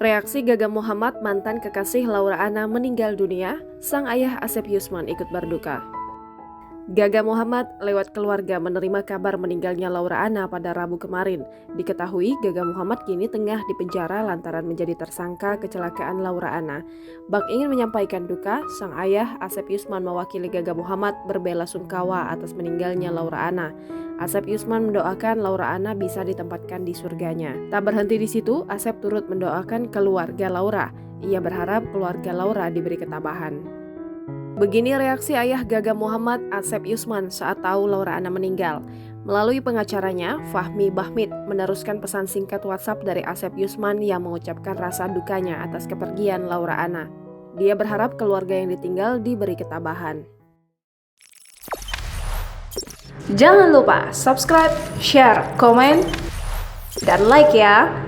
Reaksi Gaga Muhammad, mantan kekasih Laura Anna, meninggal dunia, sang ayah Asep Yusman ikut berduka. Gaga Muhammad lewat keluarga menerima kabar meninggalnya Laura Anna pada Rabu kemarin. Diketahui Gaga Muhammad kini tengah dipenjara lantaran menjadi tersangka kecelakaan Laura Anna. Bak ingin menyampaikan duka, sang ayah Asep Yusman mewakili Gaga Muhammad berbelasungkawa atas meninggalnya Laura Anna. Asep Yusman mendoakan Laura Anna bisa ditempatkan di surganya. Tak berhenti di situ, Asep turut mendoakan keluarga Laura. Ia berharap keluarga Laura diberi ketabahan. Begini reaksi ayah Gaga Muhammad, Asep Yusman, saat tahu Laura Anna meninggal. Melalui pengacaranya, Fahmi Bahmid meneruskan pesan singkat WhatsApp dari Asep Yusman yang mengucapkan rasa dukanya atas kepergian Laura Anna. Dia berharap keluarga yang ditinggal diberi ketabahan. Jangan lupa subscribe, share, komen, dan like ya!